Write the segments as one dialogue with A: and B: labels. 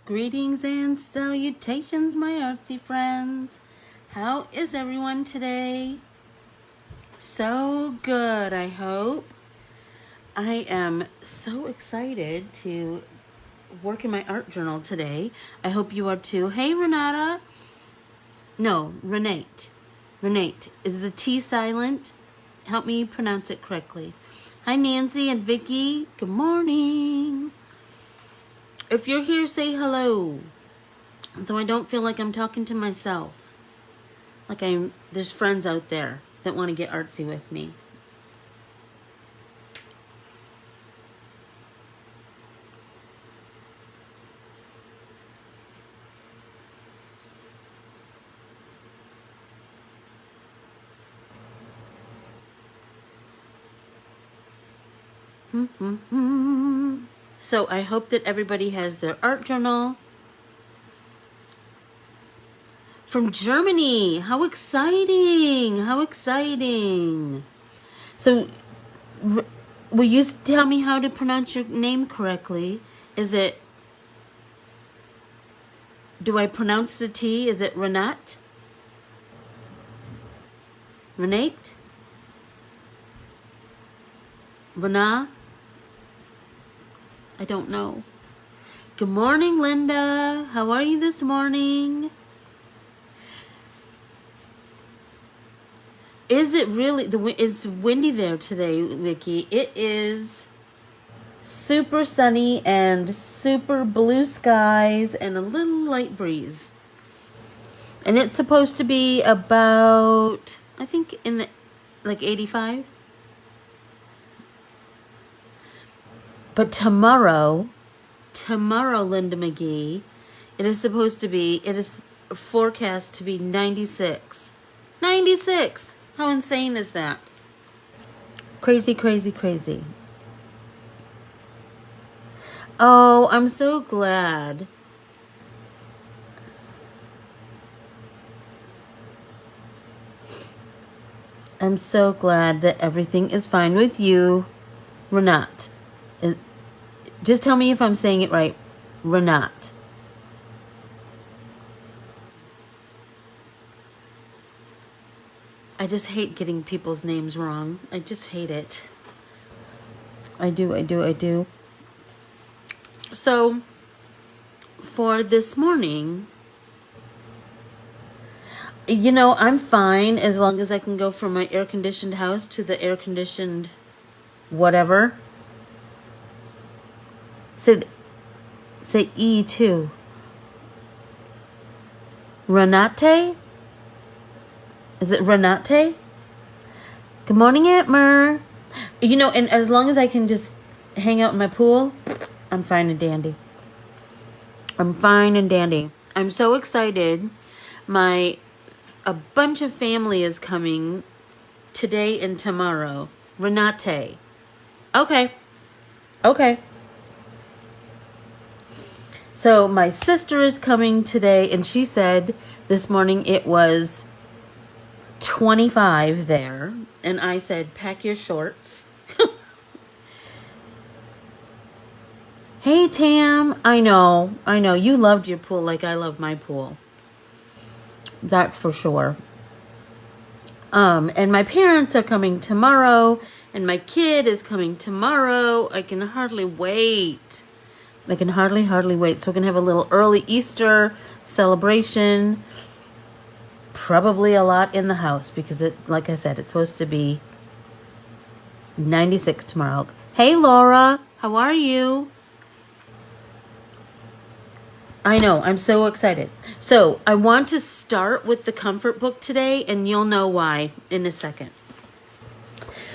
A: Greetings and salutations, my artsy friends. How is everyone today? So good, I hope. I am so excited to work in my art journal today. I hope you are too. Hey, Renata. No, Renate. Renate. Is the T silent? Help me pronounce it correctly. Hi, Nancy and Vicky. Good morning. If you're here, say hello. So I don't feel like I'm talking to myself. Like there's friends out there that want to get artsy with me. So I hope that everybody has their art journal. From Germany. How exciting. How exciting. So will you tell me how to pronounce your name correctly? Do I pronounce the T? Is it Renat? Renate? Rena? I don't know. Good morning, Linda. How are you this morning? Is it really? It's windy there today, Vicky. It is super sunny and super blue skies and a little light breeze. And it's supposed to be about, I think, in the 85. But tomorrow, Linda McGee, it is forecast to be 96. 96! How insane is that? Crazy, crazy, crazy. Oh, I'm so glad. I'm so glad that everything is fine with you, Renat. Just tell me if I'm saying it right. Renat. I just hate getting people's names wrong. I just hate it. I do. So, for this morning, I'm fine as long as I can go from my air-conditioned house to the air-conditioned whatever. Say E too. Renate? Is it Renate? Good morning, Aunt Mer. And as long as I can just hang out in my pool, I'm fine and dandy. I'm so excited. A bunch of family is coming today and tomorrow. Renate. Okay. So my sister is coming today, and she said this morning it was 25 there, and I said, pack your shorts. Hey, Tam. I know. You loved your pool like I love my pool. That's for sure. And my parents are coming tomorrow, and my kid is coming tomorrow. I can hardly wait. So we're going to have a little early Easter celebration. Probably a lot in the house because like I said, it's supposed to be 96 tomorrow. Hey, Laura. How are you? I know. I'm so excited. So I want to start with the comfort book today, and you'll know why in a second.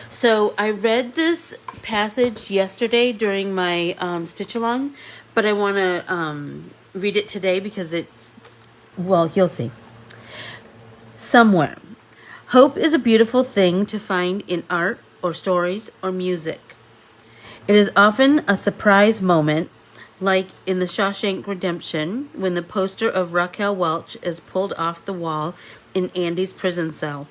A: So I read this passage yesterday during my stitch along, but I want to read it today because you'll see. Somewhere. Hope is a beautiful thing to find in art or stories or music. It is often a surprise moment, like in The Shawshank Redemption, when the poster of Raquel Welch is pulled off the wall in Andy's prison cell.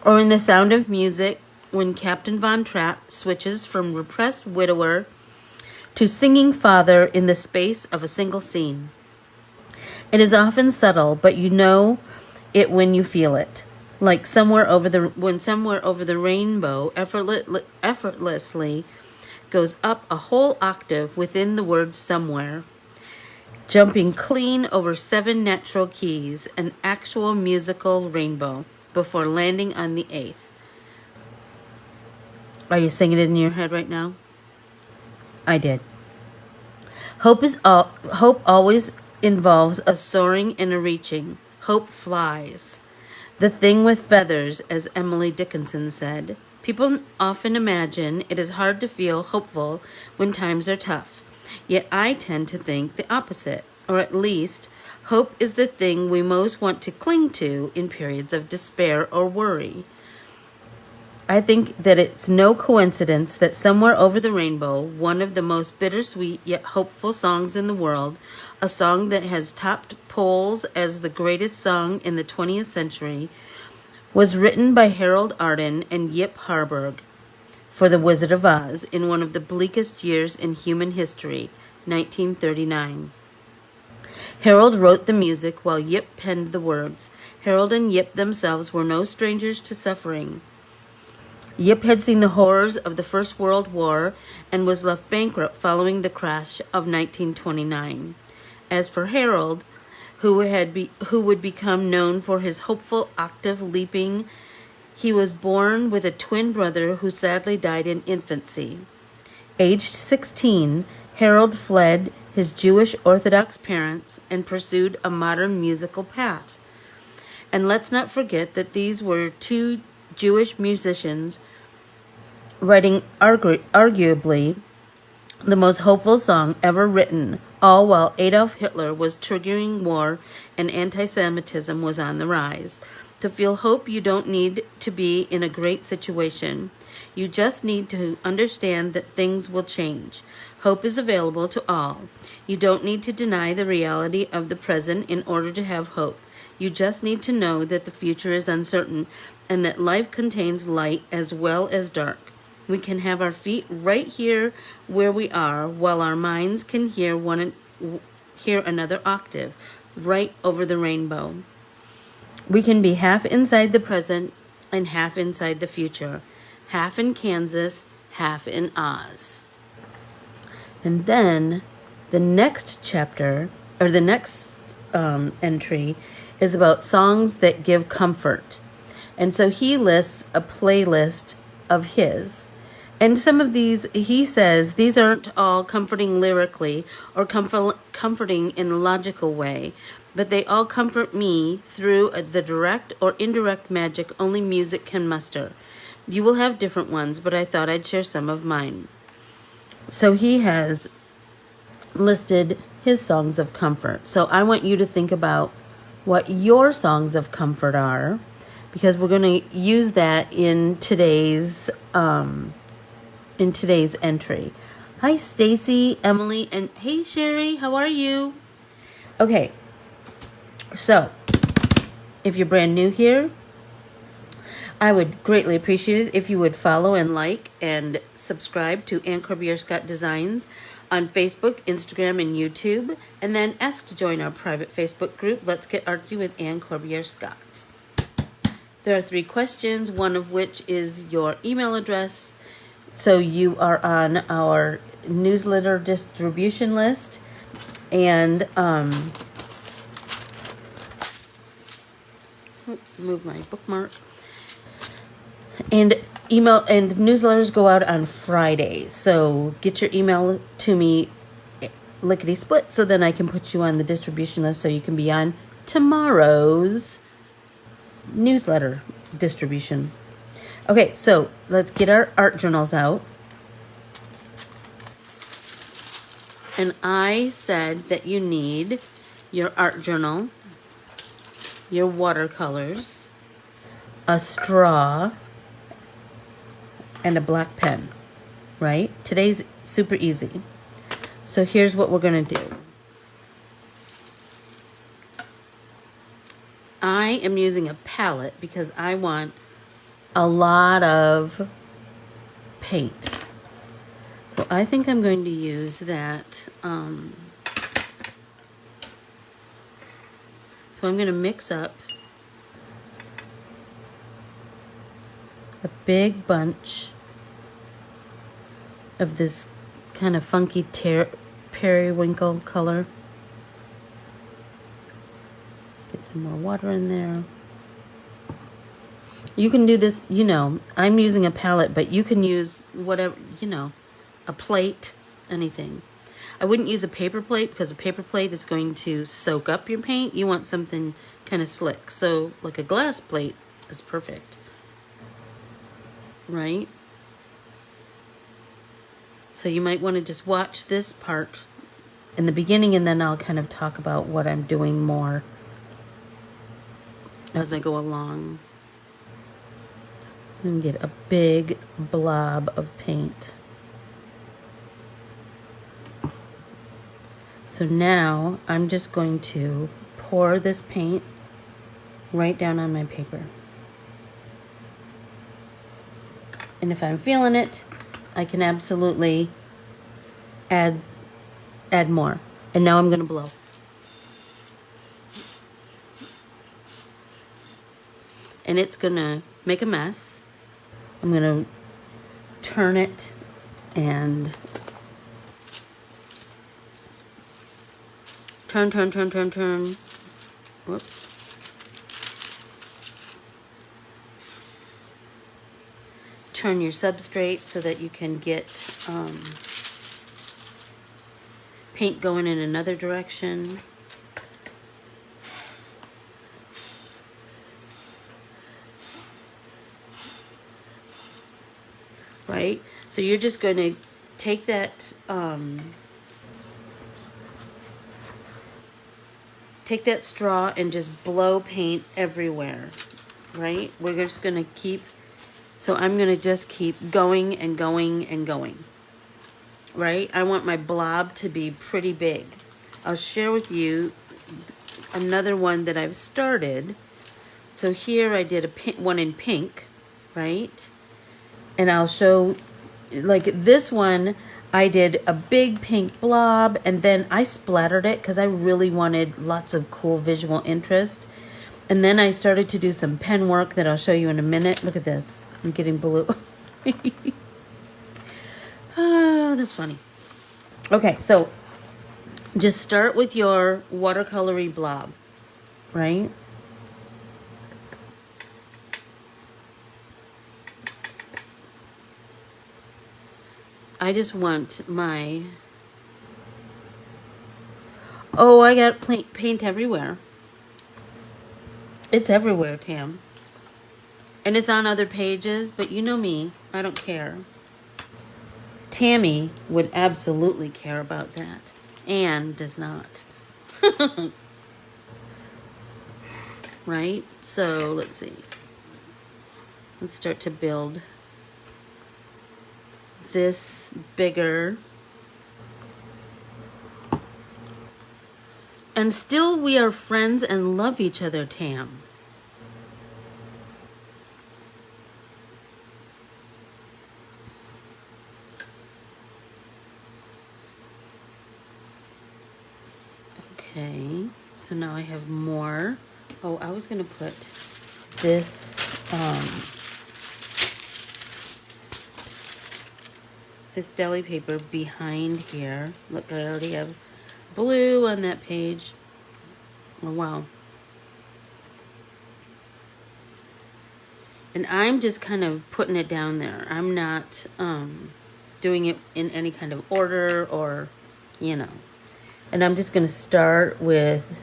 A: Or in The Sound of Music, when Captain Von Trapp switches from repressed widower to singing Father in the space of a single scene. It is often subtle, but you know it when you feel it. Like somewhere over the rainbow effortlessly goes up a whole octave within the word somewhere, jumping clean over 7 natural keys, an actual musical rainbow, before landing on the 8th. Are you singing it in your head right now? I did. Hope always involves a soaring and a reaching. Hope flies. The thing with feathers, as Emily Dickinson said. People often imagine it is hard to feel hopeful when times are tough. Yet I tend to think the opposite, or at least, hope is the thing we most want to cling to in periods of despair or worry. I think that it's no coincidence that Somewhere Over the Rainbow, one of the most bittersweet yet hopeful songs in the world, a song that has topped polls as the greatest song in the 20th century, was written by Harold Arden and Yip Harburg for The Wizard of Oz in one of the bleakest years in human history, 1939. Harold wrote the music while Yip penned the words. Harold and Yip themselves were no strangers to suffering. Yip had seen the horrors of the First World War and was left bankrupt following the crash of 1929. As for Harold, who would become known for his hopeful octave leaping, he was born with a twin brother who sadly died in infancy. Aged 16, Harold fled his Jewish Orthodox parents and pursued a modern musical path. And let's not forget that these were 2 Jewish musicians writing arguably the most hopeful song ever written, all while Adolf Hitler was triggering war and anti-Semitism was on the rise. To feel hope, you don't need to be in a great situation. You just need to understand that things will change. Hope is available to all. You don't need to deny the reality of the present in order to have hope. You just need to know that the future is uncertain and that life contains light as well as dark. We can have our feet right here where we are, while our minds can hear another octave right over the rainbow. We can be half inside the present and half inside the future, half in Kansas, half in Oz. And then the next chapter, or the next entry, is about songs that give comfort. And so he lists a playlist of his. And some of these, he says, these aren't all comforting lyrically or comforting in a logical way, but they all comfort me through the direct or indirect magic only music can muster. You will have different ones, but I thought I'd share some of mine. So he has listed his songs of comfort. So I want you to think about what your songs of comfort are, because we're going to use that in today's entry. Hi, Stacy, Emily, and hey, Sherry, how are you? Okay, so if you're brand new here, I would greatly appreciate it if you would follow and like and subscribe to Ann Corbiere-Scott Designs on Facebook, Instagram, and YouTube, and then ask to join our private Facebook group, Let's Get Artsy with Ann Corbiere-Scott. There are 3 questions, one of which is your email address, so you are on our newsletter distribution list, and move my bookmark. And email and newsletters go out on Fridays, so get your email to me lickety split, so then I can put you on the distribution list so you can be on tomorrow's newsletter distribution. Okay, so let's get our art journals out. And I said that you need your art journal, your watercolors, a straw, and a black pen, right? Today's super easy. So here's what we're going to do. I am using a palette because I want a lot of paint. So I think I'm going to use that. So I'm going to mix up a big bunch of this kind of funky periwinkle color. Get some more water in there. You can do this, you know, I'm using a palette, but you can use whatever, you know, a plate, anything. I wouldn't use a paper plate because a paper plate is going to soak up your paint. You want something kind of slick. So like a glass plate is perfect. Right? So you might want to just watch this part in the beginning, and then I'll kind of talk about what I'm doing more as I go along. And get a big blob of paint. So now I'm just going to pour this paint right down on my paper. And if I'm feeling it, I can absolutely add more. And now I'm going to blow. And it's going to make a mess. I'm going to turn it and turn. Whoops. Turn your substrate so that you can get paint going in another direction. Right? So you're just going to take that straw and just blow paint everywhere. Right? We're just going to keep, so I'm going to just keep going and going and going. Right? I want my blob to be pretty big. I'll share with you another one that I've started. So here I did one in pink, right? And I'll show, like this one, I did a big pink blob, and then I splattered it because I really wanted lots of cool visual interest. And then I started to do some pen work that I'll show you in a minute. Look at this. I'm getting blue. Oh, that's funny. Okay, so just start with your watercolory blob, right? I just want my... Oh, I got paint everywhere. It's everywhere, Tam. And it's on other pages, but you know me. I don't care. Tammy would absolutely care about that. Anne does not. Right? So, let's see. Let's start to build this bigger. And still we are friends and love each other, Tam. Okay, so now I have more. Oh, I was gonna put this, this deli paper behind here. Look, I already have blue on that page. Oh, wow. And I'm just kind of putting it down there. I'm not doing it in any kind of order or, you know. And I'm just going to start with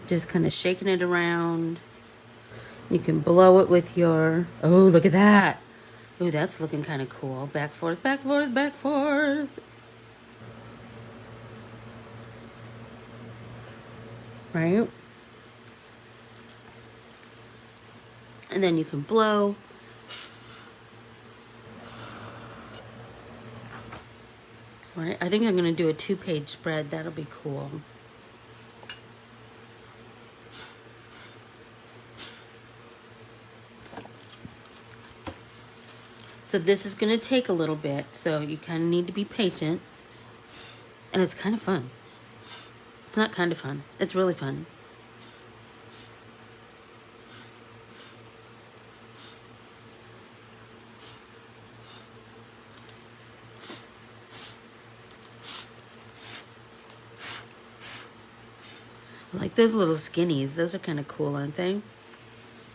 A: just kind of shaking it around. You can blow it with your... Oh, look at that. Oh, that's looking kind of cool. Back, forth, back, forth, back, forth. Right? And then you can blow. Right? I think I'm going to do a 2-page spread. That'll be cool. So this is going to take a little bit, so you kind of need to be patient. And it's kind of fun. It's not kind of fun. It's really fun. I like those little skinnies. Those are kind of cool, aren't they?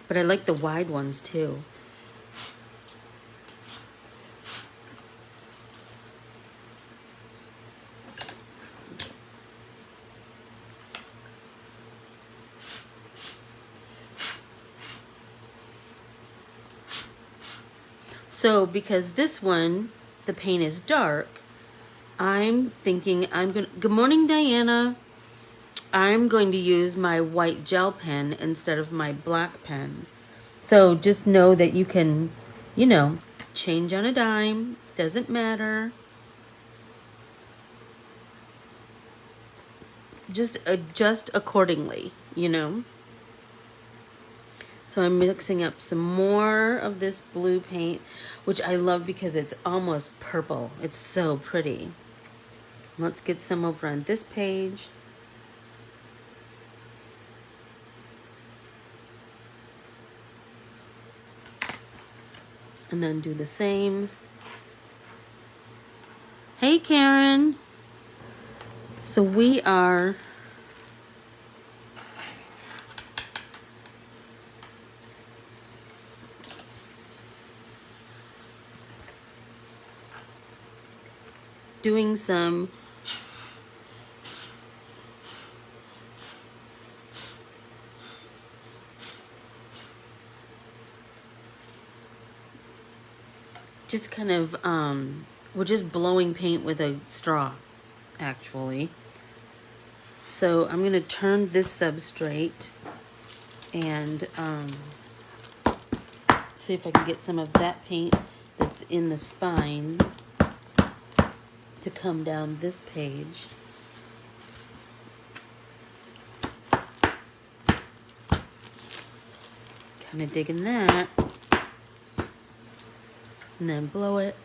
A: But I like the wide ones too. So because this one, the paint is dark, I'm thinking good morning, Diana. I'm going to use my white gel pen instead of my black pen. So just know that you can, you know, change on a dime. Doesn't matter. Just adjust accordingly, you know. So I'm mixing up some more of this blue paint, which I love because it's almost purple. It's so pretty. Let's get some over on this page. And then do the same. Hey, Karen. So we are doing some just kind of we're just blowing paint with a straw, actually. So I'm going to turn this substrate and see if I can get some of that paint that's in the spine to come down this page. Kind of digging that. And then blow it.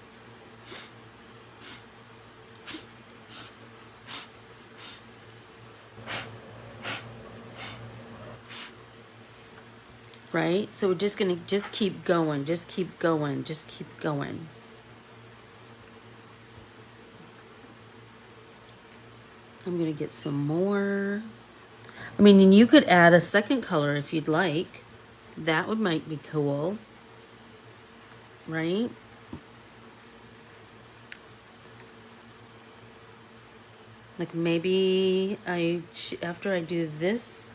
A: Right? So we're just gonna keep going, just keep going, just keep going. I'm gonna get some more. I mean, you could add a second color if you'd like. That might be cool. Right? Like maybe after I do this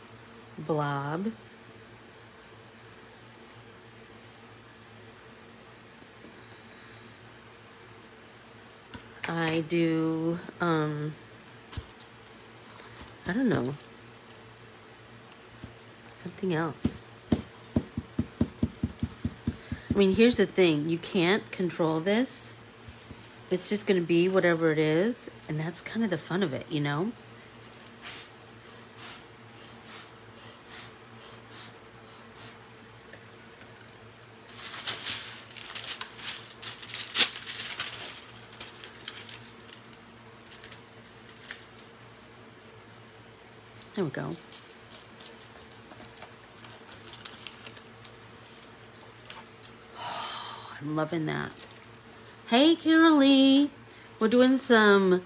A: blob, I do, I don't know, something else. I mean, here's the thing. You can't control this. It's just going to be whatever it is. And that's kind of the fun of it, you know? There we go. I'm loving that. Hey, Carolee. We're doing some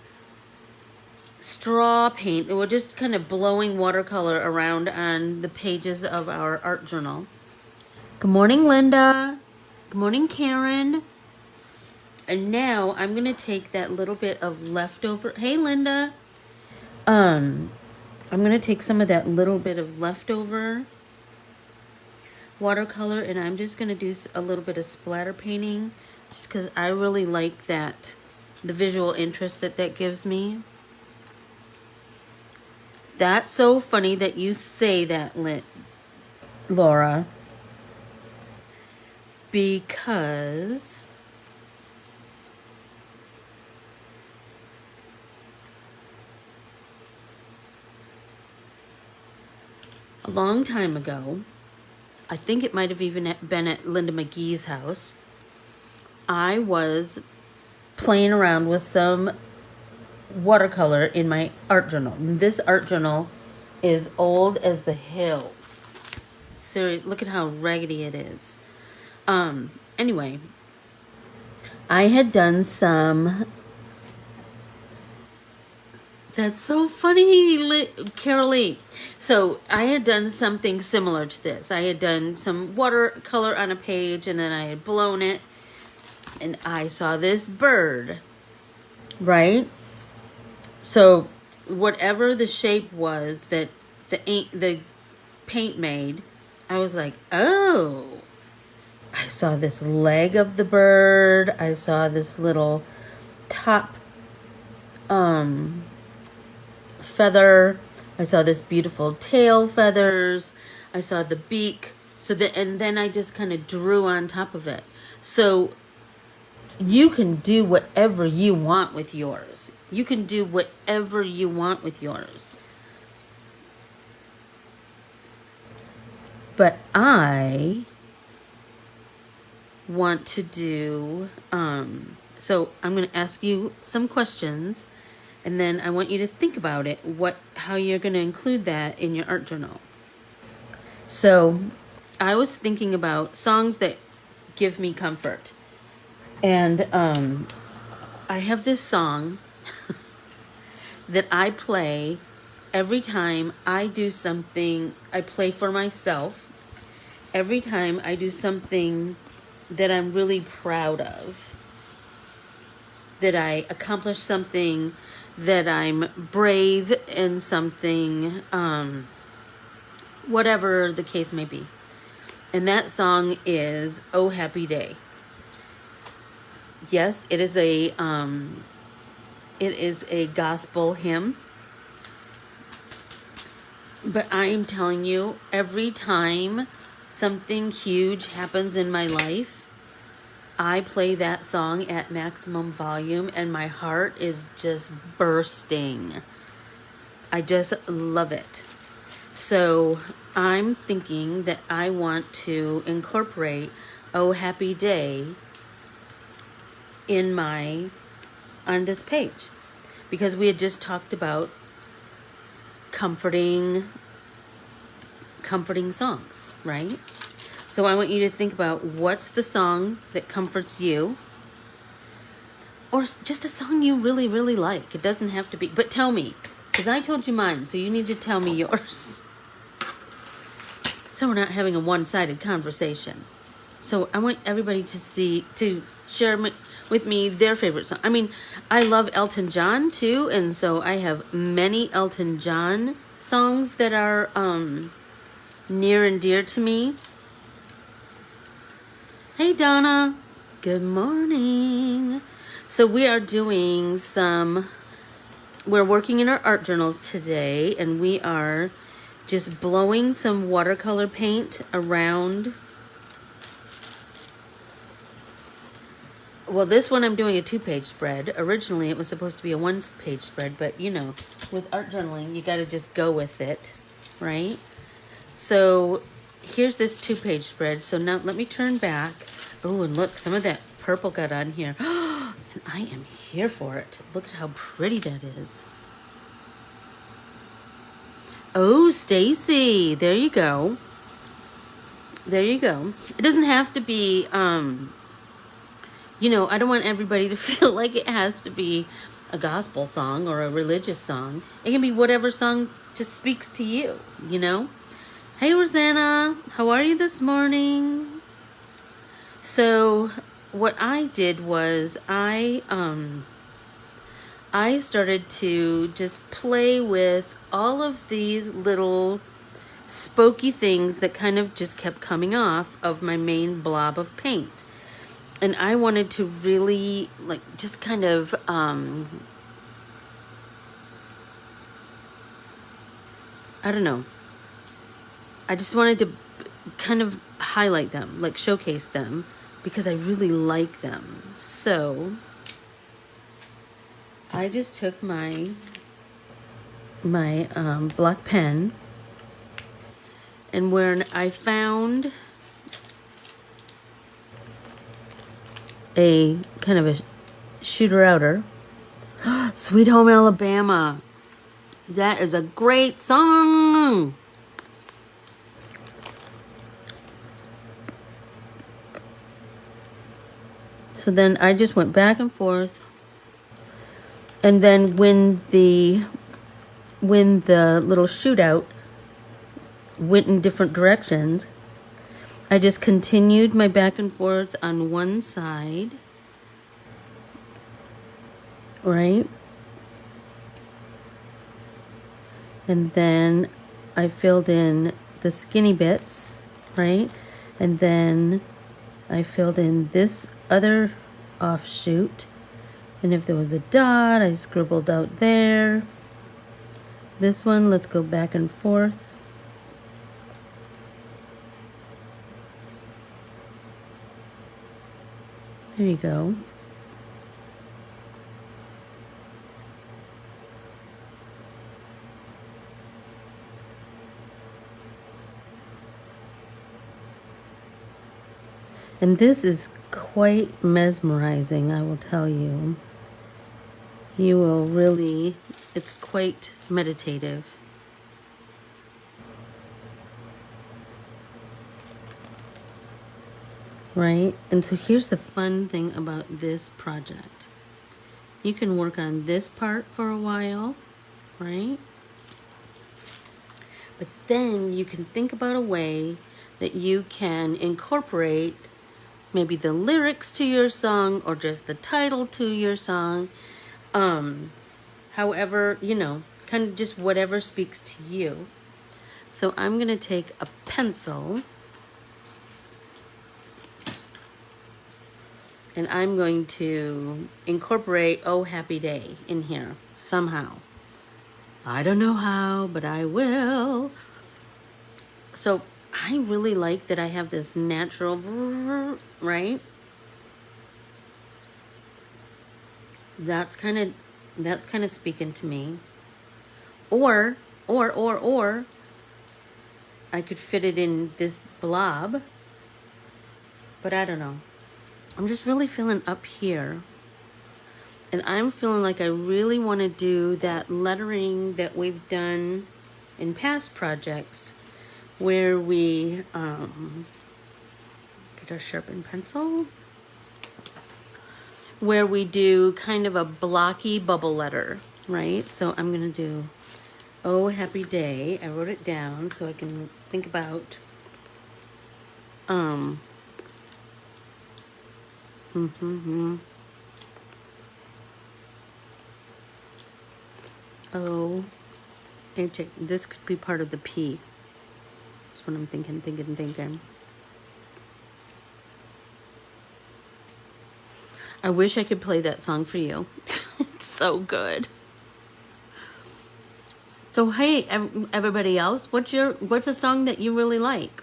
A: straw paint. We're just kind of blowing watercolor around on the pages of our art journal. Good morning, Linda. Good morning, Karen. And now I'm going to take that little bit of leftover. Hey, Linda. I'm going to take some of that little bit of leftover watercolor and I'm just going to do a little bit of splatter painting just because I really like that, the visual interest that gives me. That's so funny that you say that, Laura, because a long time ago, I think it might have even been at Linda McGee's house, I was playing around with some watercolor in my art journal. This art journal is old as the hills. Seriously, look at how raggedy it is. Anyway, I had done some. That's so funny, Carol Lee. So I had done something similar to this. I had done some watercolor on a page, and then I had blown it, and I saw this bird, right? So whatever the shape was that the paint made, I was like, oh. I saw this leg of the bird. I saw this little top feather. I saw this beautiful tail feathers. I saw the beak. And then I just kind of drew on top of it. So you can do whatever you want with yours. You can do whatever you want with yours. But I want to do, so I'm going to ask you some questions, and then I want you to think about it, how you're going to include that in your art journal. So I was thinking about songs that give me comfort. And I have this song that I play every time I do something. I play for myself every time I do something that I'm really proud of, that I accomplish something, that I'm brave in something, whatever the case may be. And that song is "Oh Happy Day." Yes, it is a gospel hymn. But I am telling you, every time something huge happens in my life, I play that song at maximum volume and my heart is just bursting. I just love it. So I'm thinking that I want to incorporate "Oh Happy Day" on this page, because we had just talked about comforting songs, right? So I want you to think about what's the song that comforts you, or just a song you really, really like. It doesn't have to be, but tell me, because I told you mine, so you need to tell me yours. So we're not having a one-sided conversation. So I want everybody to share with me their favorite song. I mean, I love Elton John too, and so I have many Elton John songs that are near and dear to me. Hey Donna, good morning. So we're working in our art journals today, and we are just blowing some watercolor paint around. Well, this one I'm doing a 2-page spread. Originally, it was supposed to be a 1-page spread, but with art journaling, you got to just go with it, right? So here's this 2-page spread. So now let me turn back. Oh, and look, some of that purple got on here. And I am here for it. Look at how pretty that is. Oh, Stacy, there you go. There you go. It doesn't have to be, I don't want everybody to feel like it has to be a gospel song or a religious song. It can be whatever song just speaks to you, Hey, Rosanna, how are you this morning? So what I did was I started to just play with all of these little spooky things that kind of just kept coming off of my main blob of paint. And I wanted to really, just kind of, I don't know. I just wanted to kind of highlight them, showcase them, because I really like them. So I just took my black pen, and when I found a kind of a shooter-outer. Sweet Home Alabama. That is a great song. So then I just went back and forth. And then when the little shootout went in different directions, I just continued my back and forth on one side, right? And then I filled in the skinny bits, right? And then I filled in this other offshoot. And if there was a dot, I scribbled out there. This one, let's go back and forth. There you go. And this is quite mesmerizing, I will tell you. You will really, it's quite meditative. Right? And so here's the fun thing about this project. You can work on this part for a while, right? But then you can think about a way that you can incorporate maybe the lyrics to your song or just the title to your song. However, you know, kind of just whatever speaks to you. So I'm going to take a pencil and I'm going to incorporate Oh Happy Day in here somehow. I don't know how, but I will. So I really like that I have this natural, right? That's kind of speaking to me. Or I could fit it in this blob, but I don't know. I'm just really feeling up here. And I'm feeling like I really want to do that lettering that we've done in past projects where we get our sharpened pencil, where we do kind of a blocky bubble letter, right? So I'm going to do Oh Happy Day. I wrote it down so I can think about Oh, this could be part of the P. That's what I'm thinking. I wish I could play that song for you. It's so good. So hey, everybody else, what's a song that you really like,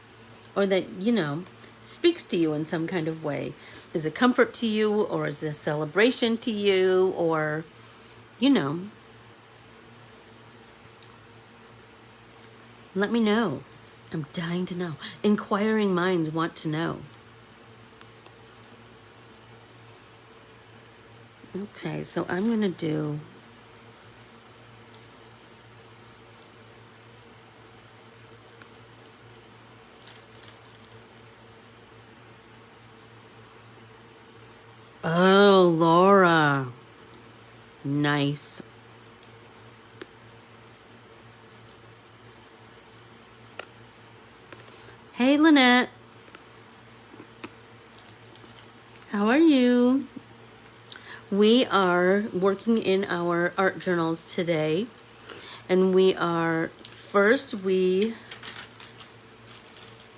A: or that you know speaks to you in some kind of way? Is it comfort to you, or is it a celebration to you, or you know? Let me know. I'm dying to know. Inquiring minds want to know. Okay, so I'm going to do Oh, Laura. Nice. Hey, Lynette. How are you? We are working in our art journals today. And we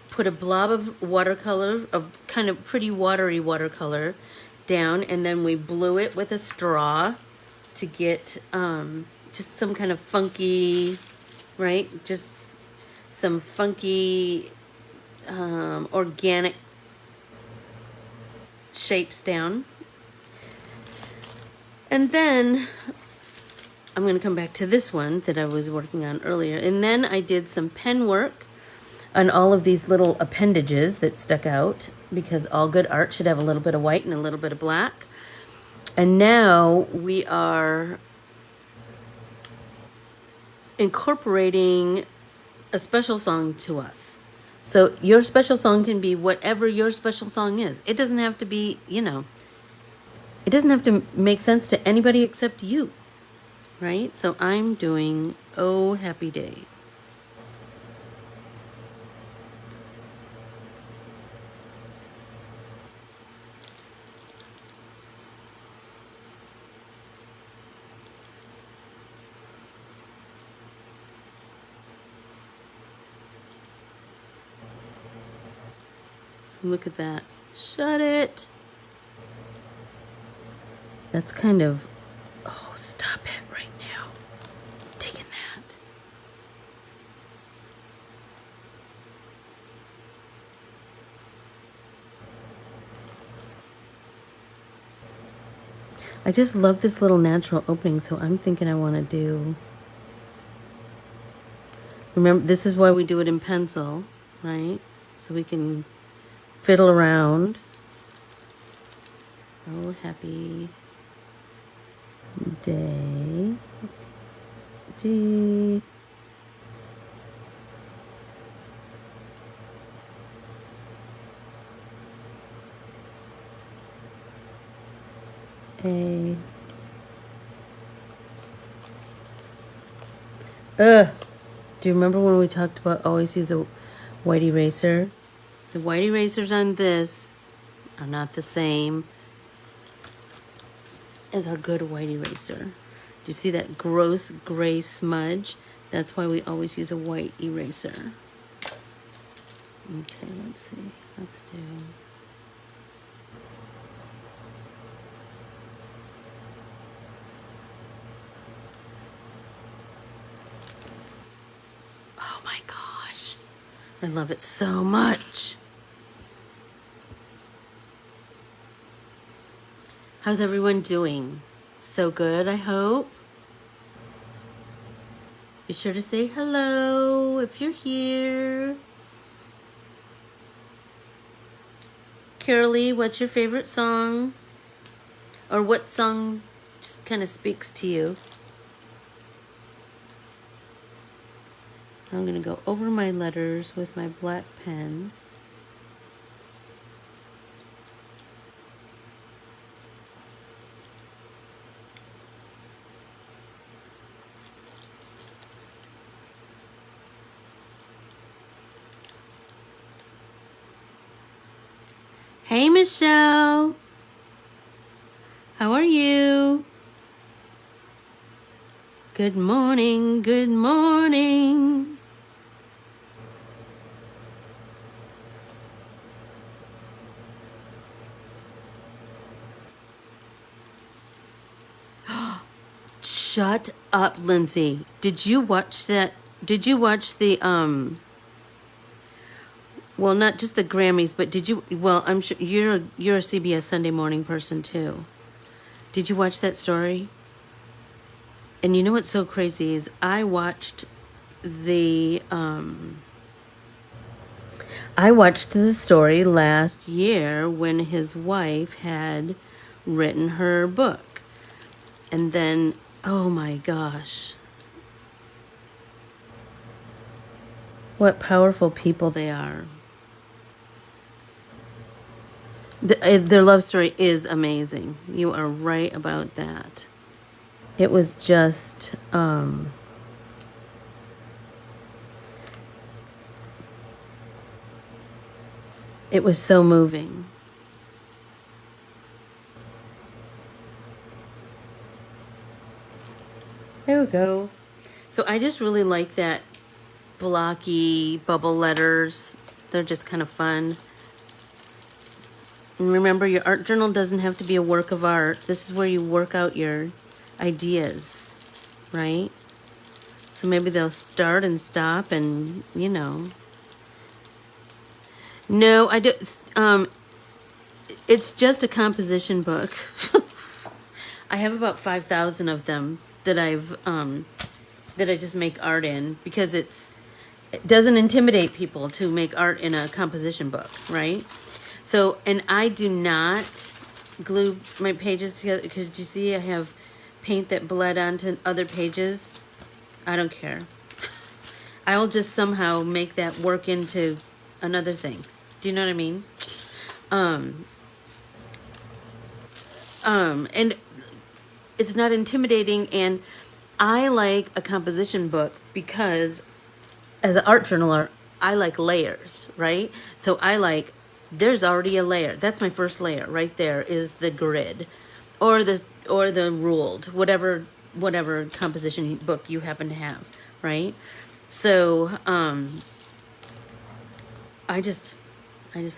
A: put a blob of watercolor, of kind of pretty watery watercolor down, and then we blew it with a straw to get just some kind of funky, right? Just some funky organic shapes down. And then I'm going to come back to this one that I was working on earlier. And then I did some pen work on all of these little appendages that stuck out, because all good art should have a little bit of white and a little bit of black. And now we are incorporating a special song to us. So your special song can be whatever your special song is. It doesn't have to be, it doesn't have to make sense to anybody except you, right? So I'm doing Oh Happy Day. So look at that. Shut it. That's kind of, oh, stop it right now. I'm taking that. I just love this little natural opening, so I'm thinking I want to do, remember, this is why we do it in pencil, right? So we can fiddle around. Oh, happy day. D. A. Do you remember when we talked about always use a white eraser? The white erasers on this are not the same as our good white eraser. Do you see that gross gray smudge? That's why we always use a white eraser. Okay, let's see. Let's do... Oh my gosh. I love it so much. How's everyone doing? So good, I hope. Be sure to say hello if you're here. Carolee, what's your favorite song? Or what song just kind of speaks to you? I'm going to go over my letters with my black pen. Hey, Michelle. How are you? Good morning, good morning. Shut up, Lindsay. Did you watch that? Did you watch the, well, not just the Grammys, but did you, well, I'm sure you're a CBS Sunday morning person too. Did you watch that story? And you know what's so crazy is I watched the story last year when his wife had written her book. And then, oh my gosh. What powerful people they are. Their love story is amazing. You are right about that. It was just, it was so moving. There we go. So I just really like that blocky bubble letters. They're just kind of fun. And remember, your art journal doesn't have to be a work of art. This is where you work out your ideas, right? So maybe they'll start and stop and, you know. No, I do. It's just a composition book. I have about 5,000 of them that I just make art in, because it doesn't intimidate people to make art in a composition book, right? So, and I do not glue my pages together because do you see I have paint that bled onto other pages? I don't care. I'll just somehow make that work into another thing. Do you know what I mean? And it's not intimidating, and I like a composition book because as an art journaler, I like layers, right? So there's already a layer. That's my first layer right there is the grid or the ruled, whatever composition book you happen to have, right? So, I just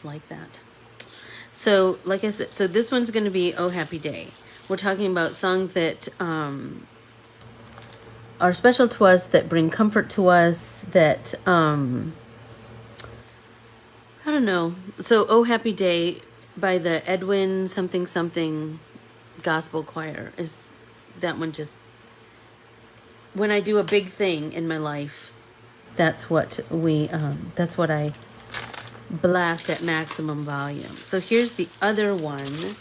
A: like that. So, like I said, so this one's going to be Oh Happy Day. We're talking about songs that are special to us, that bring comfort to us, that I don't know. So Oh Happy Day by the Edwin something something gospel choir is that one. Just when I do a big thing in my life, that's what I blast at maximum volume. So here's the other one.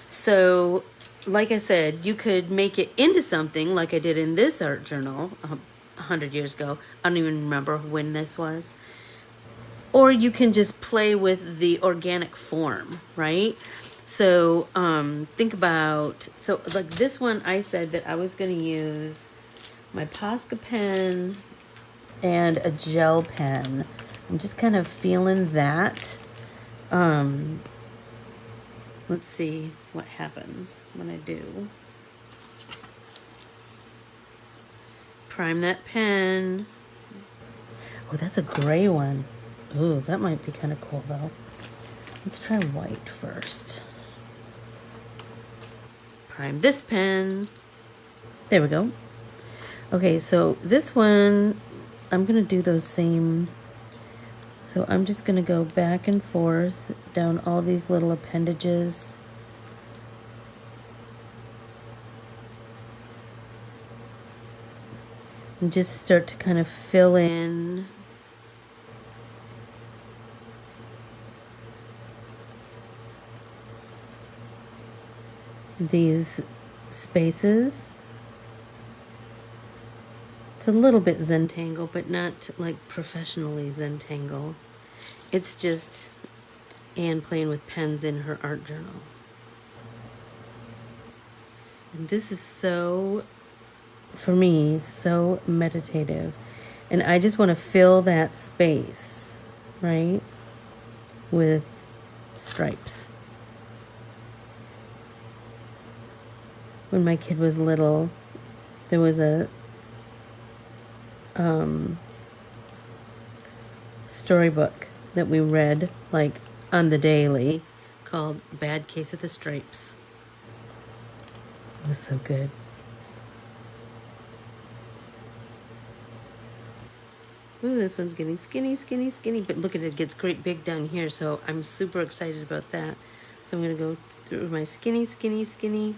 A: So like I said, you could make it into something like I did in this art journal 100 years ago. I don't even remember when this was. Or you can just play with the organic form, right? So think about, so like this one, I said that I was going to use my Posca pen and a gel pen. I'm just kind of feeling that. Let's see what happens when I do. Prime that pen. Oh, that's a gray one. Ooh, that might be kind of cool though. Let's try white first. Prime this pen. There we go. Okay, so this one, I'm gonna do those same. So I'm just gonna go back and forth down all these little appendages. And just start to kind of fill in these spaces. It's a little bit Zentangle, but not like professionally Zentangle. It's just Anne playing with pens in her art journal. And this is so, for me, so meditative. And I just want to fill that space, right, with stripes. When my kid was little, there was a storybook that we read like on the daily called Bad Case of the Stripes. It was so good. Ooh, this one's getting skinny, skinny, skinny, but look at it, it gets great big down here, so I'm super excited about that. So I'm going to go through my skinny, skinny, skinny.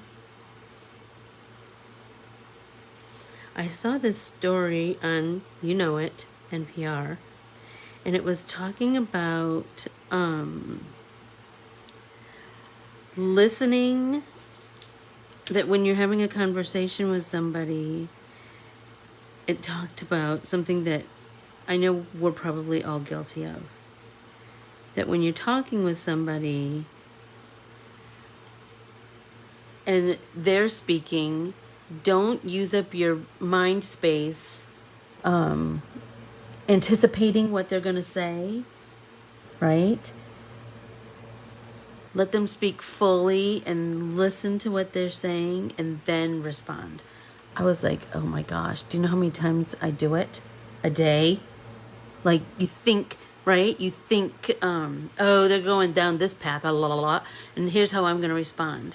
A: I saw this story on, you know it, NPR, and it was talking about listening, that when you're having a conversation with somebody, it talked about something that I know we're probably all guilty of. That when you're talking with somebody and they're speaking, don't use up your mind space anticipating what they're going to say, right? Let them speak fully and listen to what they're saying and then respond. I was like, oh my gosh, do you know how many times I do it a day? Like you think, right? You think, oh, they're going down this path, blah, blah, blah, and here's how I'm going to respond.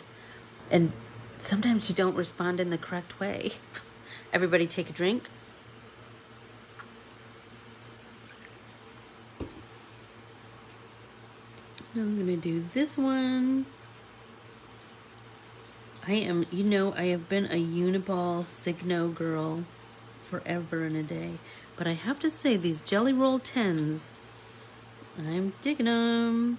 A: And sometimes you don't respond in the correct way. Everybody take a drink. Now I'm going to do this one. I have been a Uniball Signo girl forever and a day. But I have to say, these Jelly Roll 10s, I'm digging them.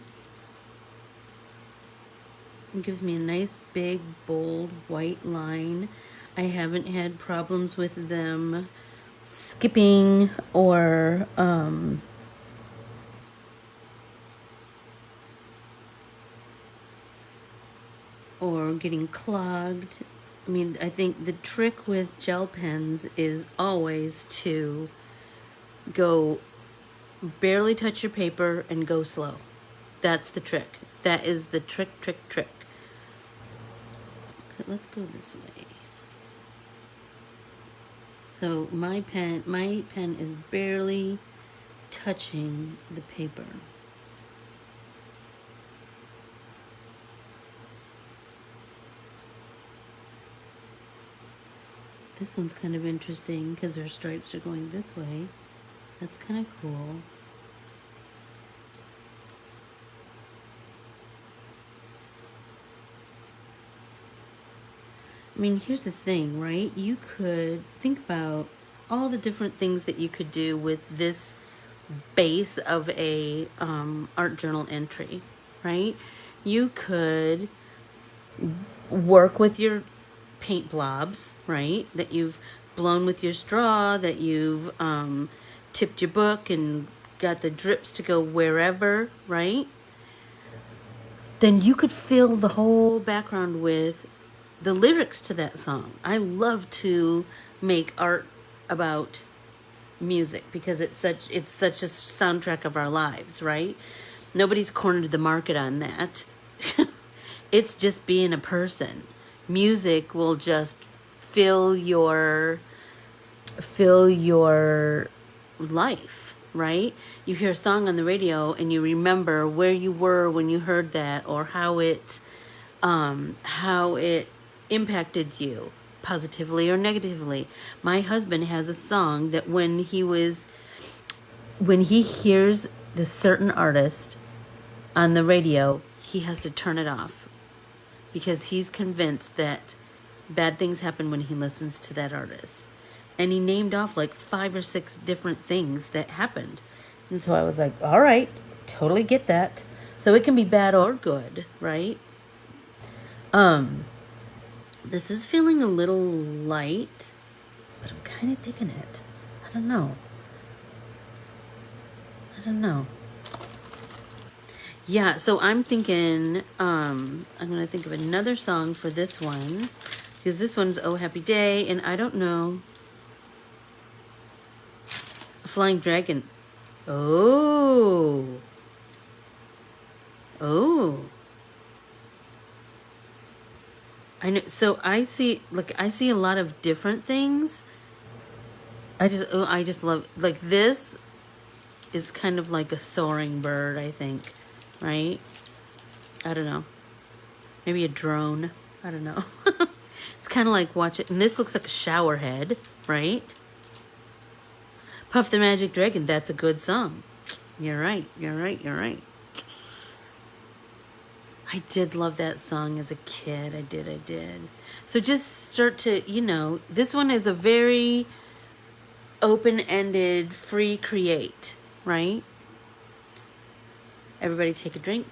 A: It gives me a nice, big, bold, white line. I haven't had problems with them skipping or getting clogged. I mean, I think the trick with gel pens is always to go barely touch your paper and go slow. That's the trick. That is the trick. Okay, let's go this way. So my pen is barely touching the paper. This one's kind of interesting because her stripes are going this way. That's kind of cool. I mean, here's the thing, right? You could think about all the different things that you could do with this base of a art journal entry, right? You could work with your paint blobs, right? That you've blown with your straw, that you've tipped your book and got the drips to go wherever, right? Then you could fill the whole background with the lyrics to that song. I love to make art about music because it's such a soundtrack of our lives, right? Nobody's cornered the market on that. It's just being a person. Music will just fill your life, right? You hear a song on the radio and you remember where you were when you heard that, or how it impacted you positively or negatively. My husband has a song that when he hears the certain artist on the radio, he has to turn it off because he's convinced that bad things happen when he listens to that artist. And he named off like 5 or 6 different things that happened. And so I was like, all right, totally get that. So it can be bad or good, right? This is feeling a little light, but I'm kind of digging it. I don't know. Yeah, so I'm thinking, I'm going to think of another song for this one, because this one's Oh Happy Day, and I don't know. A Flying Dragon. Oh. I know. So I see a lot of different things. I just love, like, this is kind of like a soaring bird, I think, right? I don't know. Maybe a drone. I don't know. It's kind of like watch it. And this looks like a shower head, right? Puff the Magic Dragon. That's a good song. You're right. I did love that song as a kid. I did. So just start to, this one is a very open-ended, free create, right? Everybody take a drink.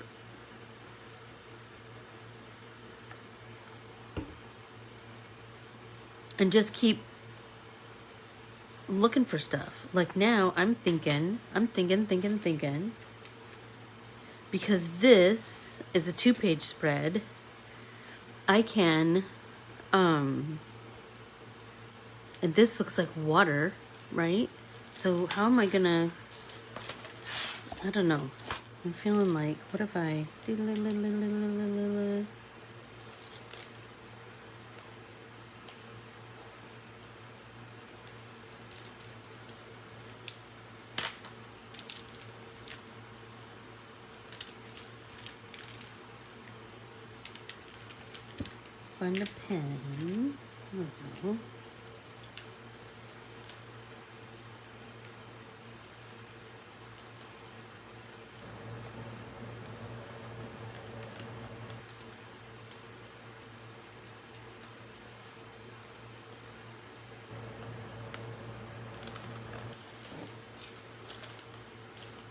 A: And just keep looking for stuff. Like now I'm thinking. Because this is a 2-page spread, I can, and this looks like water, right? So how am I gonna, I don't know. I'm feeling like, what if I, find a pen. There we go.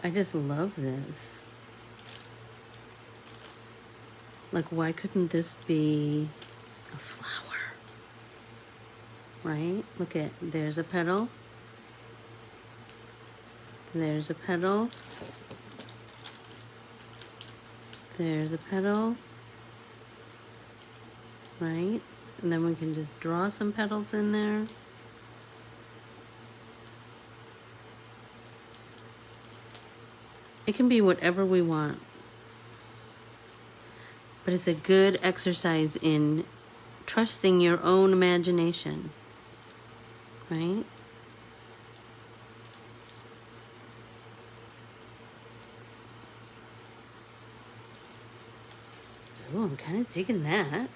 A: I just love this. Like, why couldn't this be a flower? Right? Look at, there's a petal. There's a petal. There's a petal. Right? And then we can just draw some petals in there. It can be whatever we want. But it's a good exercise in trusting your own imagination. Right? Oh, I'm kind of digging that.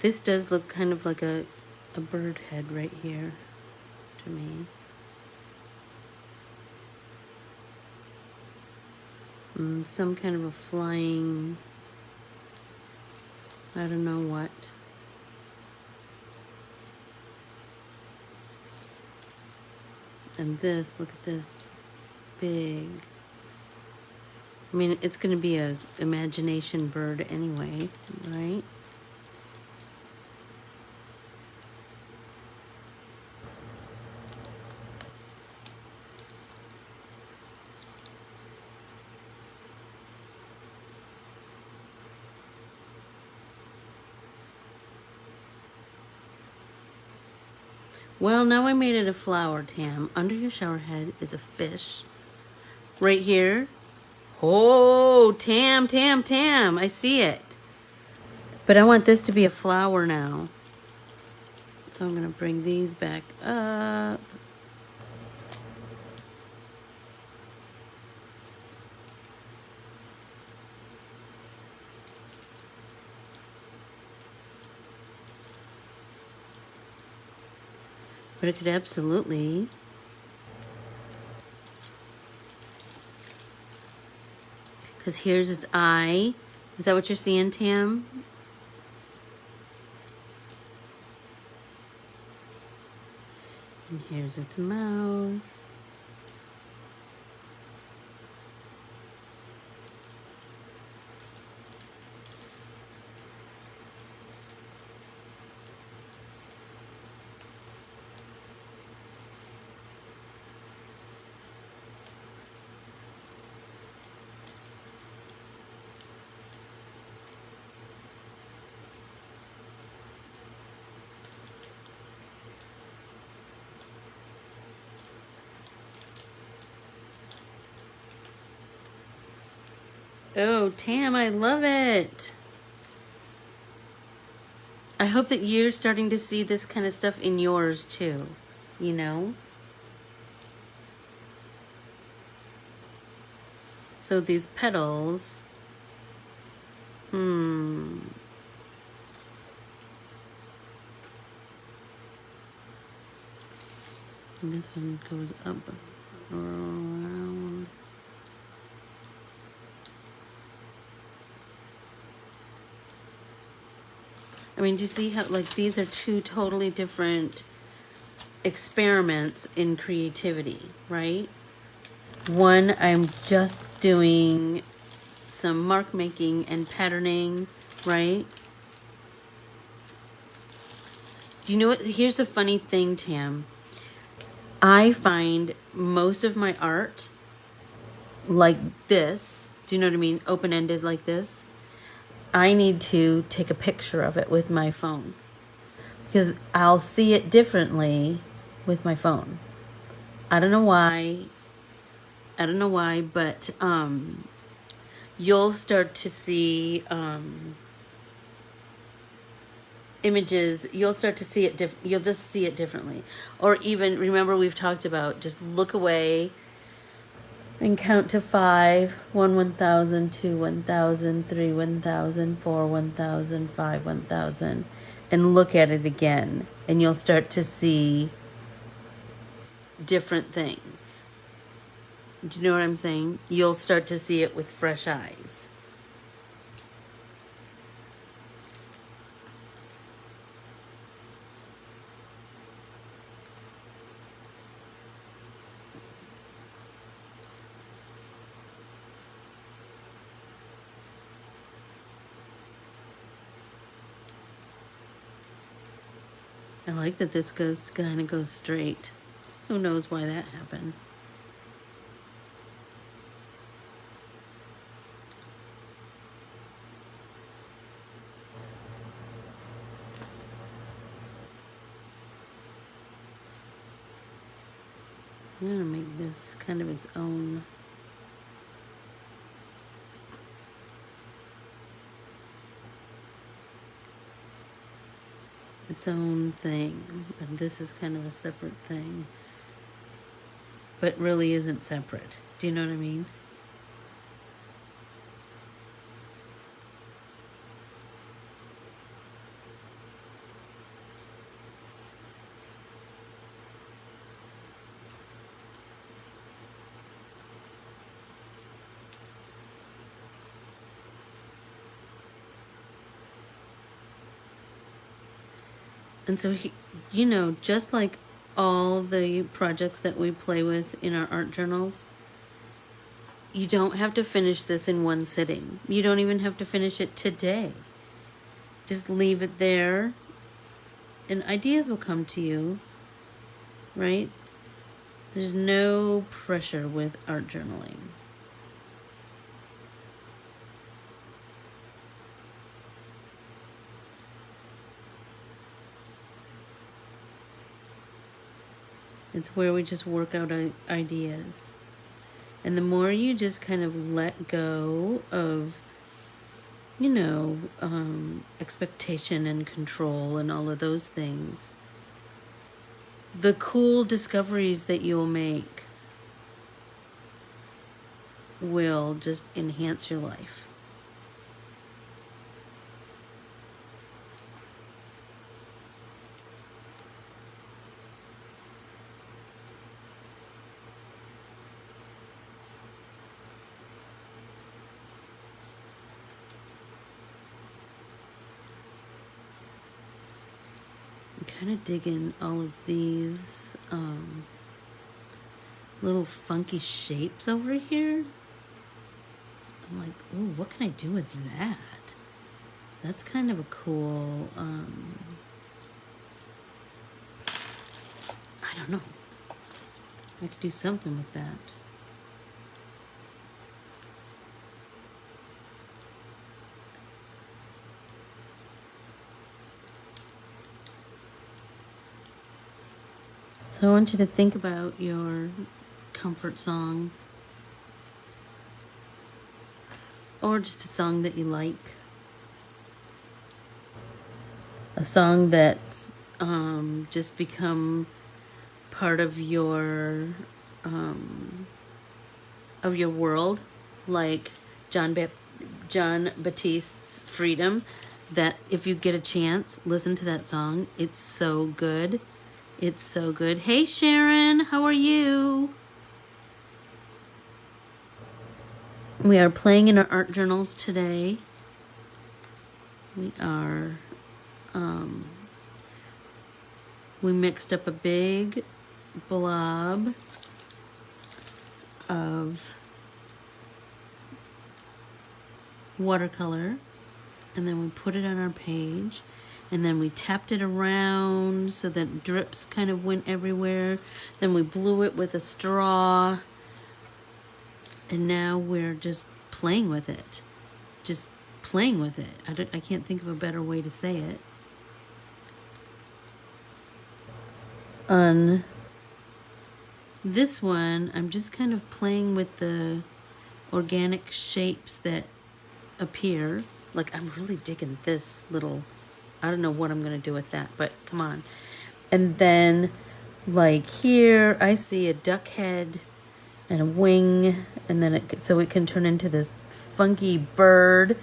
A: This does look kind of like a bird head right here to me. Some kind of a flying, I don't know what. And this, look at this, it's big. I mean, it's going to be a imagination bird anyway, right? Well, now I made it a flower, Tam. Under your shower head is a fish. Right here. Oh, Tam, Tam, Tam. I see it. But I want this to be a flower now. So I'm going to bring these back up. But it could absolutely. Because here's its eye. Is that what you're seeing, Tam? And here's its mouth. Oh, Tam, I love it. I hope that you're starting to see this kind of stuff in yours too, you know? So these petals, and this one goes up around. I mean, do you see how, like, these are two totally different experiments in creativity, right? One, I'm just doing some mark making and patterning, right? Do you know what? Here's the funny thing, Tam. I find most of my art like this. Do you know what I mean? Open-ended like this. I need to take a picture of it with my phone because I'll see it differently with my phone. I don't know why, but you'll start to see images. You'll start to see it you'll just see it differently. Or even, remember we've talked about just look away and count to 5, 1, 1,000, 2, 1,000, 3, 1,000, 4, 1,000, 5, 1,000, and look at it again, and you'll start to see different things. Do you know what I'm saying? You'll start to see it with fresh eyes. I like that this kind of goes straight. Who knows why that happened? I'm gonna make this kind of its own. Its own thing, and this is kind of a separate thing, but really isn't separate. Do you know what I mean? And so, just like all the projects that we play with in our art journals, you don't have to finish this in one sitting. You don't even have to finish it today. Just leave it there, and ideas will come to you, right? There's no pressure with art journaling. It's where we just work out ideas. And the more you just kind of let go of, expectation and control and all of those things, the cool discoveries that you'll make will just enhance your life. Kind of digging all of these little funky shapes over here. I'm like, ooh, what can I do with that? That's kind of a cool, I don't know. I could do something with that. So I want you to think about your comfort song, or just a song that you like. A song that's just become part of your world, like John Baptiste's Freedom. That if you get a chance, listen to that song. It's so good. It's so good. Hey Sharon, how are you? We are playing in our art journals today. We are, we mixed up a big blob of watercolor, and then we put it on our page. And then we tapped it around so that drips kind of went everywhere. Then we blew it with a straw. And now we're just playing with it. Just playing with it. I can't think of a better way to say it. On this one, I'm just kind of playing with the organic shapes that appear. Like, I'm really digging this little... I don't know what I'm going to do with that, but come on. And then, like here, I see a duck head and a wing, and then so it can turn into this funky bird.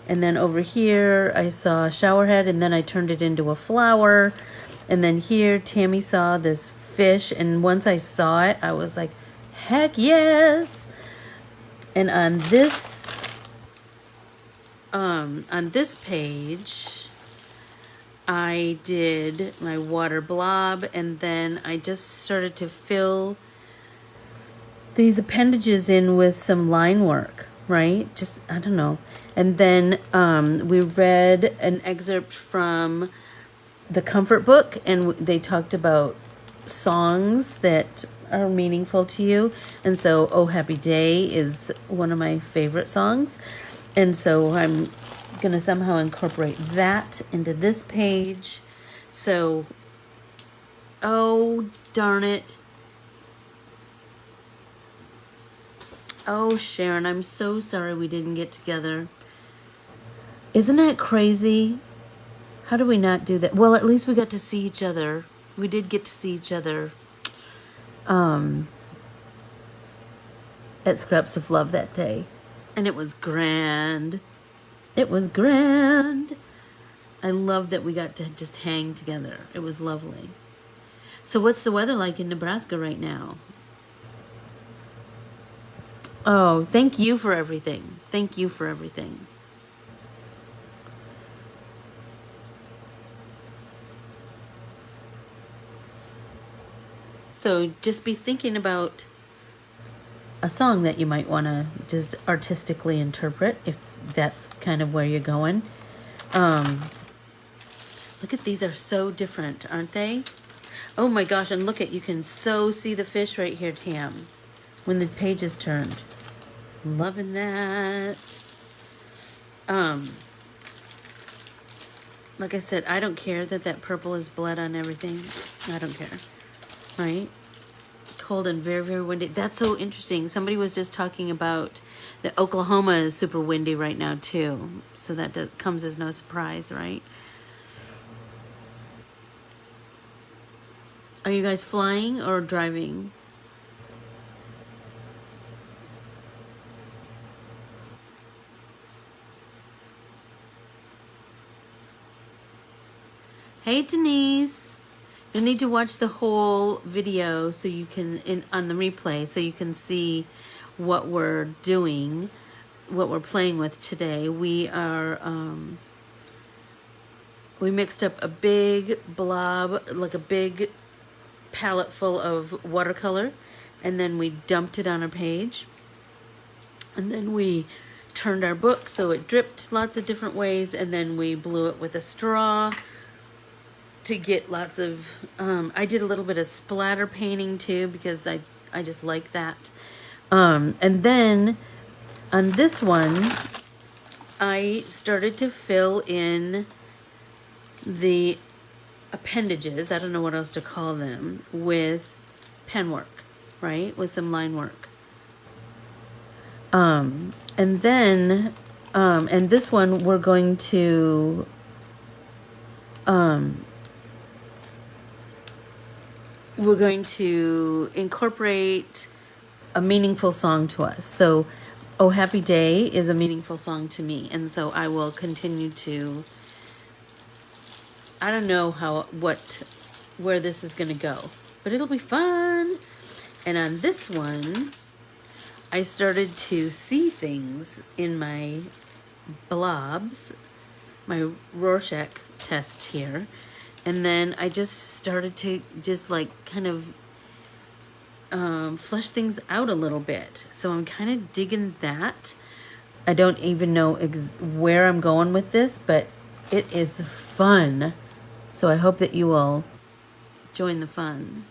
A: And then over here, I saw a shower head, and then I turned it into a flower. And then here, Tammy saw this fish, and once I saw it, I was like, heck yes! And on this page... I did my water blob, and then I just started to fill these appendages in with some line work, right? Just, I don't know. And then we read an excerpt from the comfort book, and they talked about songs that are meaningful to you. And so Oh Happy Day is one of my favorite songs. And so I'm going to somehow incorporate that into this page. So, oh, darn it. Oh, Sharon, I'm so sorry we didn't get together. Isn't that crazy? How do we not do that? Well, at least we got to see each other. We did get to see each other at Scraps of Love that day. And it was grand. It was grand. I love that we got to just hang together. It was lovely. So what's the weather like in Nebraska right now? Oh, thank you for everything. Thank you for everything. So just be thinking about a song that you might want to just artistically interpret, if that's kind of where you're going. Look at these, are so different, aren't they? Oh my gosh, and look at, you can so see the fish right here, Tam, when the page is turned. Loving that. Like I said, I don't care that purple is blood on everything. I don't care, right? Cold and very, very windy. That's so interesting. Somebody was just talking about that Oklahoma is super windy right now too. So that comes as no surprise, right? Are you guys flying or driving? Hey, Denise. You'll need to watch the whole video so you can, on the replay, so you can see what we're doing, what we're playing with today. We mixed up a big blob, like a big palette full of watercolor, and then we dumped it on a page. And then we turned our book so it dripped lots of different ways, and then we blew it with a straw to get lots of, I did a little bit of splatter painting too, because I just like that. And then on this one, I started to fill in the appendages, I don't know what else to call them, with pen work, right? With some line work. And then, and this one we're going to, incorporate a meaningful song to us. So, Oh Happy Day is a meaningful song to me. And so I will continue to, I don't know where this is going to go, but it'll be fun. And on this one, I started to see things in my blobs, my Rorschach test here. And then I just started to just like kind of flesh things out a little bit. So I'm kind of digging that. I don't even know where I'm going with this, but it is fun. So I hope that you will join the fun.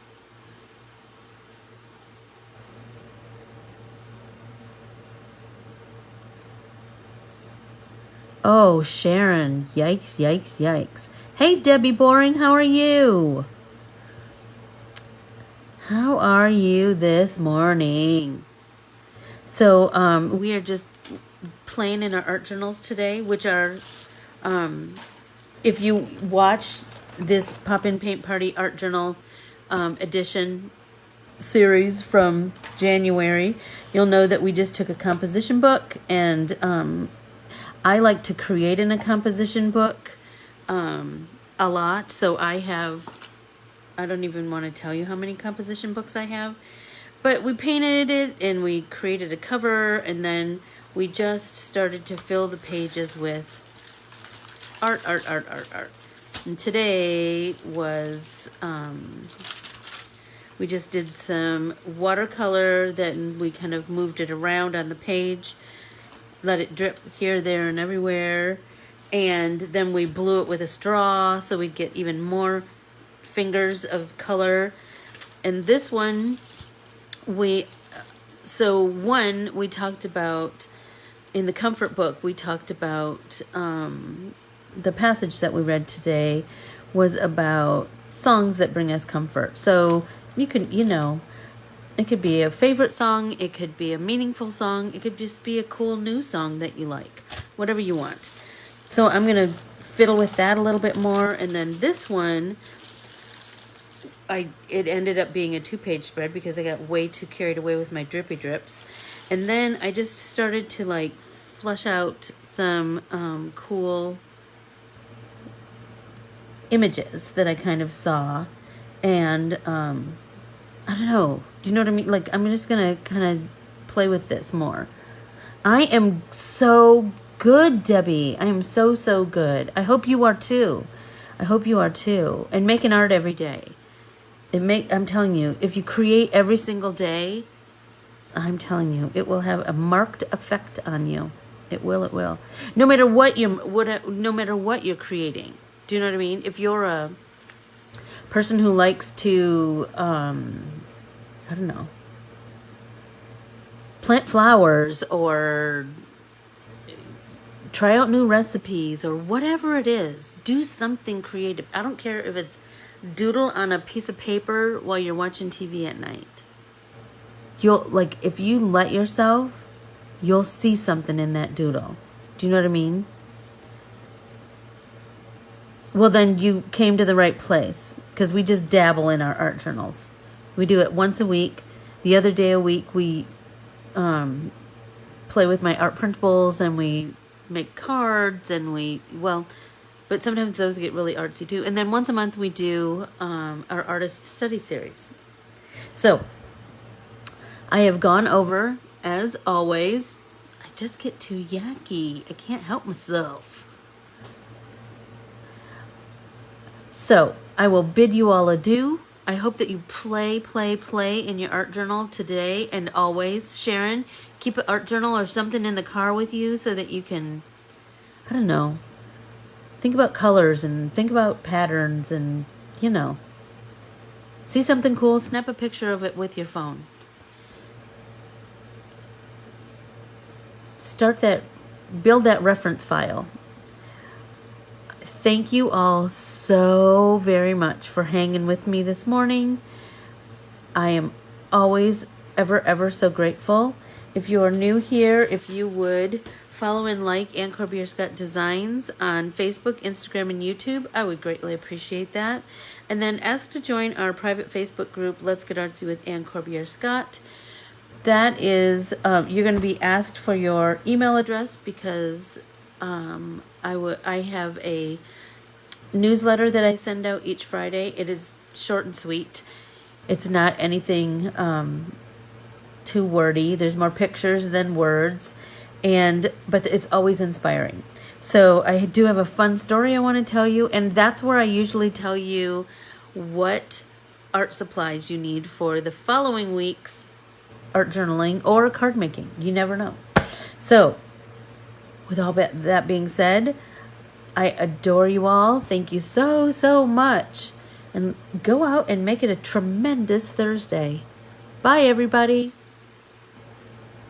A: Oh, Sharon. Yikes, yikes, yikes. Hey, Debbie Boring, how are you? How are you this morning? So, we are just playing in our art journals today, which are, if you watch this Pop In Paint Party art journal edition series from January, you'll know that we just took a composition book, and I like to create in a composition book a lot. So I don't even want to tell you how many composition books I have, but we painted it and we created a cover, and then we just started to fill the pages with art. And today was, we just did some watercolor, then we kind of moved it around on the page, let it drip here, there, and everywhere. and then we blew it with a straw so we'd get even more fingers of color. And this one, we talked about, in the comfort book, we talked about, the passage that we read today was about songs that bring us comfort. So you can, it could be a favorite song, it could be a meaningful song, it could just be a cool new song that you like, whatever you want. So I'm going to fiddle with that a little bit more. And then this one, it ended up being a 2-page spread because I got way too carried away with my drippy drips. And then I just started to like flush out some cool images that I kind of saw. And I don't know. Do you know what I mean? Like, I'm just going to kind of play with this more. I am so good, Debbie. I am so good. I hope you are too. And making art every day. I'm telling you, if you create every single day, I'm telling you, it will have a marked effect on you. It will. No matter what you're creating. Do you know what I mean? If you're a person who likes to, I don't know, plant flowers or try out new recipes or whatever it is, do something creative. I don't care if it's doodle on a piece of paper while you're watching TV at night. If you let yourself, you'll see something in that doodle. Do you know what I mean? Well, then you came to the right place, because we just dabble in our art journals. We do it once a week. The other day a week, we play with my art printables, and we make cards, and but sometimes those get really artsy too. And then once a month we do our artist study series. So I have gone over, as always. I just get too yucky. I can't help myself. So I will bid you all adieu. I hope that you play in your art journal today and always. Sharon, keep an art journal or something in the car with you so that you can, I don't know, think about colors and think about patterns and, see something cool, snap a picture of it with your phone. Build that reference file. Thank you all so very much for hanging with me this morning. I am always, ever so grateful. If you are new here, if you would follow and like Ann Corbiere-Scott Designs on Facebook, Instagram, and YouTube, I would greatly appreciate that. And then ask to join our private Facebook group, Let's Get Artsy with Ann Corbiere-Scott. That is, you're going to be asked for your email address because I have a newsletter that I send out each Friday. It is short and sweet. It's not anything too wordy. There's more pictures than words, but it's always inspiring. So I do have a fun story I want to tell you, and that's where I usually tell you what art supplies you need for the following week's art journaling or card making. You never know. So with all that being said, I adore you all. Thank you so much. And go out and make it a tremendous Thursday. Bye, everybody.